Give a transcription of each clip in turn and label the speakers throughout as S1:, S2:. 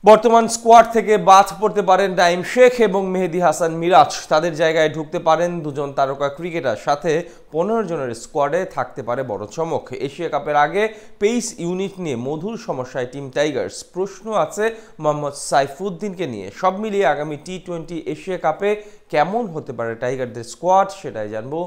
S1: বর্তমান স্কোয়াড থেকে বাদ পড়তে পারেন নাঈম শেখ এবং মেহেদী হাসান মিরাজ। তাদের জায়গায় ঢুকতে পারেন দুজন তারকা ক্রিকেটার। সাথে 15 জনের স্কোয়াডে থাকতে পারে বড় চমক। এশিয়া কাপের আগে পেস ইউনিট নিয়ে মধুর সমস্যায় টিম টাইগার্স। প্রশ্ন আছে মোহাম্মদ সাইফুদ্দিনকে নিয়ে। সব মিলিয়ে আগামী টি-20 এশিয়া কাপে কেমন হতে পারে টাইগারদের স্কোয়াড, সেটাই জানবো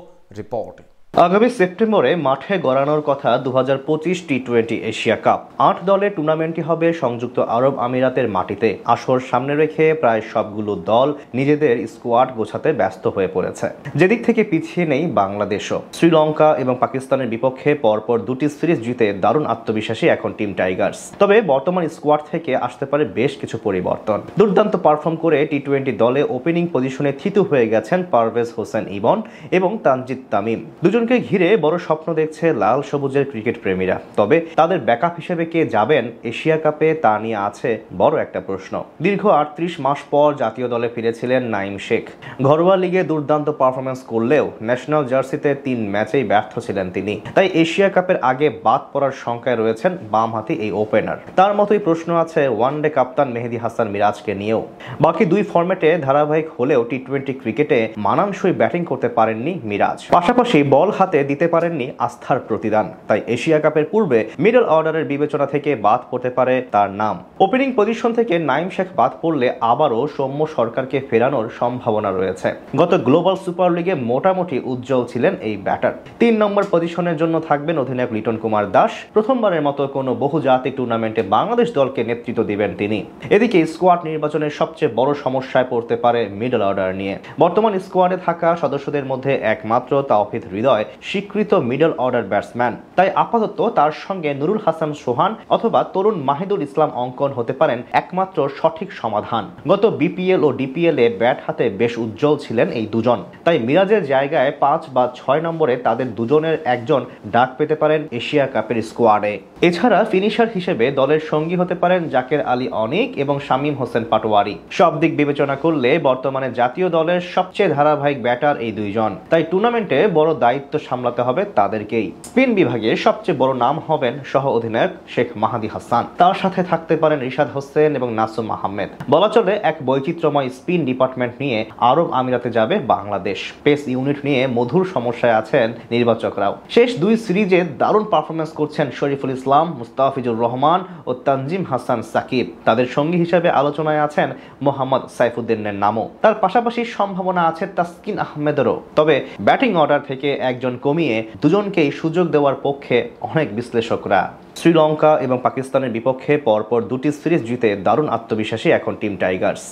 S1: রিপোর্টে।
S2: আগামী সেপ্টেম্বরে মাঠে গড়ানোর কথা 2025 টি-20 এশিয়া কাপ। 8 দলের টুর্নামেন্টটি হবে সংযুক্ত আরব আমিরাতের মাটিতে। আসর সামনে রেখে প্রায় সবগুলো দল নিজেদের স্কোয়াড গোছাতে ব্যস্ত হয়ে পড়েছে। যেদিক থেকে পিছিয়ে নেই বাংলাদেশও। শ্রীলঙ্কা এবং পাকিস্তানের বিপক্ষে পরপর দুটি সিরিজ জিতে দারুণ আত্মবিশ্বাসী এখন টিম টাইগার্স। তবে বর্তমান স্কোয়াড থেকে আসতে পারে বেশ কিছু পরিবর্তন। দুর্দান্ত পারফর্ম করে টি-20 দলে ওপেনিং পজিশনে থিতু হয়ে গেছেন পারভেজ হোসেন ইমন এবং তানজিদ তামিম। দুজনকে ঘিরে বড় স্বপ্ন দেখছে লাল সবুজের ক্রিকেট প্রেমীরা। তবে তাদের ব্যাকআপ হিসেবে কে যাবেন এশিয়া কাপে, তা নিয়ে আছে বড় একটা প্রশ্ন। দীর্ঘ 38 মাস পর জাতীয় দলে ফিরেছিলেন নাঈম শেখ। ঘরোয়া লিগে দুর্দান্ত পারফরমেন্স করলেও ন্যাশনাল জার্সিতে 3 ম্যাচেই ব্যর্থ ছিলেন তিনি। তাই এশিয়া কাপের আগে বাদ পড়ার সংখ্যায় রয়েছেন বামহাতি এই ওপেনার। তার মতোই প্রশ্ন আছে ওয়ানডে কাপ্তান মেহেদী হাসান মিরাজকে নিয়েও। বাকি দুই ফরম্যাটে ধারাবাহিক হলেও টি-20 ক্রিকেটে মানানসই ব্যাটিং করতে পারেননি মিরাজ। পাশাপাশি বল হাতে দিতে পারেননি আস্থার প্রতিদান। তাই এশিয়া কাপের পূর্বে মিডল অর্ডারের বিবেচনা থেকে বাদ পড়তে পারে তার নাম। ওপেনিং পজিশন থেকে নাঈম শেখ বাদ পড়লে আবারও সৌম্য সরকারকে ফেরানোর সম্ভাবনা রয়েছে। গত গ্লোবাল সুপার লিগে মোটামুটি উজ্জ্বল ছিলেন এই ব্যাটার। 3 নম্বর পজিশনের জন্য থাকবেন অধিনায়ক লিটন কুমার দাস। প্রথমবারের মতো কোনো বহুজাতিক টুর্নামেন্টে বাংলাদেশ দলকে নেতৃত্ব দিবেন তিনি। এদিকে স্কোয়াড নির্বাচনের সবচেয়ে বড় সমস্যায় পড়তে পারে মিডল অর্ডার নিয়ে। বর্তমান স্কোয়াডে থাকা সদস্যদের মধ্যে একমাত্র তাওহিদ হৃদয় স্বীকৃত মিডল অর্ডার ব্যাটসম্যান। তাই আপাতত তার সঙ্গে নুরুল হাসান সোহান অথবা তরুণ মাহিদুল ইসলাম অঙ্কন হতে পারেন একমাত্র সঠিক সমাধান। গত বিপিএল ও ডিপিএল এ ব্যাট হাতে বেশ উজ্জ্বল ছিলেন এই দুজন। তাই মিরাজের জায়গায় 5 বা 6 নম্বরে তাদের দুজনের একজন ডাক পেতে পারেন এশিয়া কাপের স্কোয়াডে। এছাড়া ফিনিশার হিসেবে দলের সঙ্গী হতে পারেন জাকের আলী অনিক এবং শামীম হোসেন পাটোয়ারি। সব দিক বিবেচনা করলে বর্তমানে জাতীয় দলের সবচেয়ে ধারাবাহিক ব্যাটার এই দুইজন। তাই টুর্নামেন্টে বড় দায়িত্ব সামলাতে হবে তাদেরকেই। স্পিন বিভাগে সবচেয়ে বড় নাম হবেন সহ অধিনায়ক শেখ মাহাদি হাসান। তার সাথে থাকতে পারেন রিশাদ হোসেন এবং নাসুম আহমেদ। বলা চলে এক বৈচিত্র্যময় স্পিন ডিপার্টমেন্ট নিয়ে আরব আমিরাতে যাবে বাংলাদেশ। পেস ইউনিট নিয়ে মধুর সমস্যায় আছেন নির্বাচকরাও। শেষ 2 সিরিজে দারুণ পারফরমেন্স করছেন শরীফুল ইসলাম, মুস্তাফিজুর রহমান ও তানজিম হাসান সাকিব। তাদের সঙ্গী হিসেবে আলোচনায় আছেন মোহাম্মদ সাইফুদ্দিনের নামও। তার পাশাপাশি সম্ভাবনা আছে তাসকিন আহমেদেরও। তবে ব্যাটিং অর্ডার থেকে একজন কমিয়ে দুজনকেই সুযোগ দেওয়ার পক্ষে অনেক বিশ্লেষকরা। শ্রীলঙ্কা এবং পাকিস্তানের বিপক্ষে পরপর দুটি সিরিজ জিতে দারুণ আত্মবিশ্বাসী এখন টিম টাইগার্স।